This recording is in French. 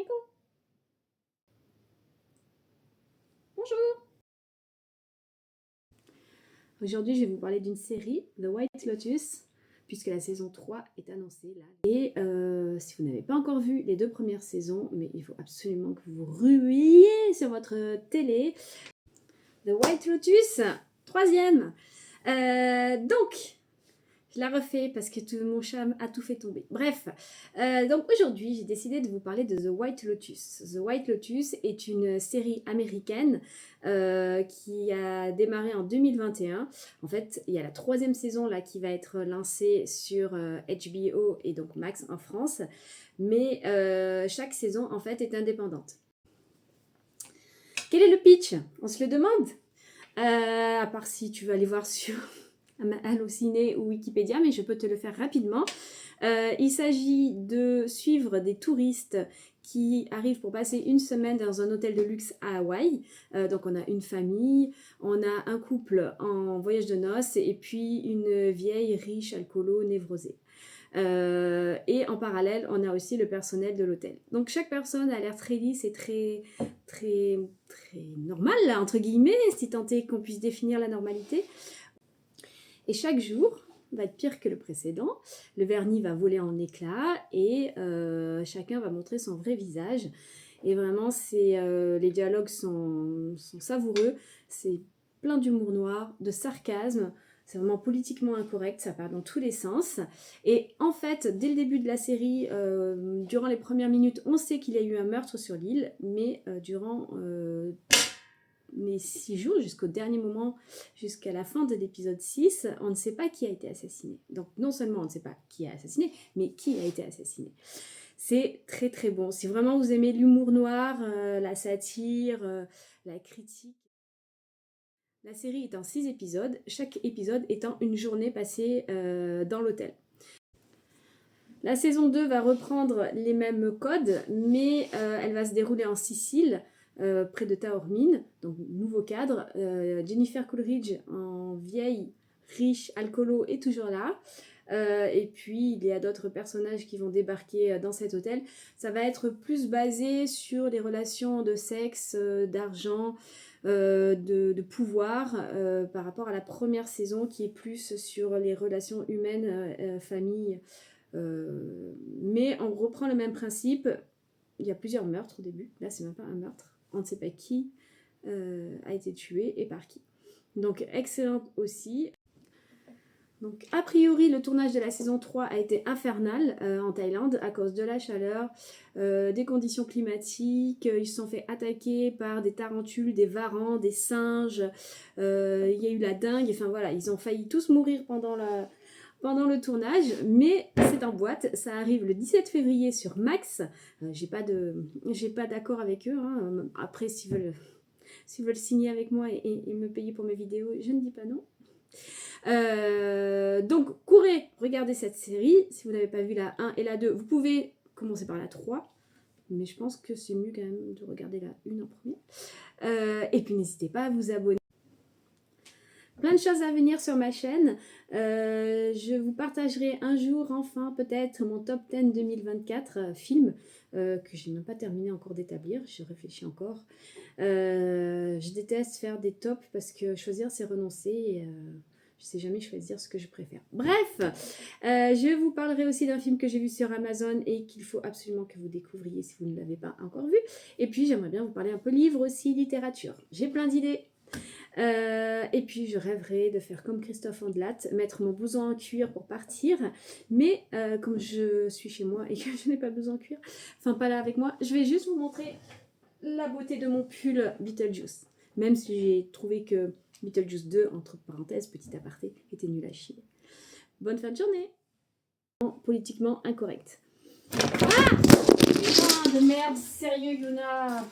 Rico. Bonjour. Aujourd'hui, je vais vous parler d'une série, The White Lotus, puisque la saison 3 est annoncée là. Et si vous n'avez pas encore vu les 2 premières saisons, mais il faut absolument que vous ruiez sur votre télé. The White Lotus, 3e. Donc, je la refais parce que tout mon charme a tout fait tomber. Bref, donc aujourd'hui, j'ai décidé de vous parler de The White Lotus. The White Lotus est une série américaine qui a démarré en 2021. En fait, il y a la 3e saison là qui va être lancée sur HBO et donc Max en France. Mais chaque saison, en fait, est indépendante. Quel est le pitch? On se le demande. À part si tu veux aller voir sur Allociné ou Wikipédia, mais je peux te le faire rapidement. Il s'agit de suivre des touristes qui arrivent pour passer une semaine dans un hôtel de luxe à Hawaï. Donc on a une famille, on a un couple en voyage de noces et puis une vieille riche alcoolo névrosée. Et en parallèle, on a aussi le personnel de l'hôtel. Donc chaque personne a l'air très lisse et très normale, là, entre guillemets, si tant est qu'on puisse définir la normalité. Et chaque jour va être pire que le précédent. Le vernis va voler en éclats et chacun va montrer son vrai visage. Et vraiment, les dialogues sont savoureux. C'est plein d'humour noir, de sarcasme. C'est vraiment politiquement incorrect, ça part dans tous les sens. Et en fait, dès le début de la série, durant les premières minutes, on sait qu'il y a eu un meurtre sur l'île, mais durant les 6 jours, jusqu'au dernier moment, jusqu'à la fin de l'épisode 6, on ne sait pas qui a été assassiné. Donc non seulement on ne sait pas qui a assassiné, mais qui a été assassiné. C'est très très bon. Si vraiment vous aimez l'humour noir, la satire, la critique. La série est en 6 épisodes, chaque épisode étant une journée passée dans l'hôtel. La saison 2 va reprendre les mêmes codes, mais elle va se dérouler en Sicile, près de Taormine, donc nouveau cadre. Jennifer Coolidge, en vieille, riche, alcoolo, est toujours là. Et puis il y a d'autres personnages qui vont débarquer dans cet hôtel. Ça va être plus basé sur les relations de sexe, d'argent, de pouvoir, par rapport à la première saison qui est plus sur les relations humaines, famille. Mais on reprend le même principe. Il y a plusieurs meurtres au début. Là, c'est même pas un meurtre. On ne sait pas qui a été tué et par qui. Donc, excellente aussi. Donc, a priori, le tournage de la saison 3 a été infernal en Thaïlande à cause de la chaleur, des conditions climatiques. Ils se sont fait attaquer par des tarentules, des varans, des singes. Il y a eu la dengue. Enfin, voilà, ils ont failli tous mourir pendant le tournage, mais c'est en boîte. Ça arrive le 17 février sur Max. J'ai pas d'accord avec eux. Hein. Après, s'ils veulent signer avec moi et me payer pour mes vidéos, je ne dis pas non. Donc, courez, regardez cette série. Si vous n'avez pas vu la 1 et la 2, vous pouvez commencer par la 3. Mais je pense que c'est mieux quand même de regarder la 1 en premier. Et puis, n'hésitez pas à vous abonner. Plein de choses à venir sur ma chaîne. Je vous partagerai un jour, enfin, peut-être, mon top 10 2024 film que je n'ai même pas terminé encore d'établir. Je réfléchis encore. Je déteste faire des tops parce que choisir, c'est renoncer. Et, je ne sais jamais choisir ce que je préfère. Bref, je vous parlerai aussi d'un film que j'ai vu sur Amazon et qu'il faut absolument que vous découvriez si vous ne l'avez pas encore vu. Et puis, j'aimerais bien vous parler un peu livre aussi, littérature. J'ai plein d'idées. Et puis je rêverais de faire comme Christophe Ondelat, mettre mon blouson en cuir pour partir, mais comme je suis chez moi et que je n'ai pas besoin de cuir, enfin pas là avec moi, je vais juste vous montrer la beauté de mon pull Beetlejuice, même si j'ai trouvé que Beetlejuice 2, entre parenthèses, petit aparté, était nul à chier. Bonne fin de journée. Politiquement incorrect. Ah, putain de merde, sérieux Yuna.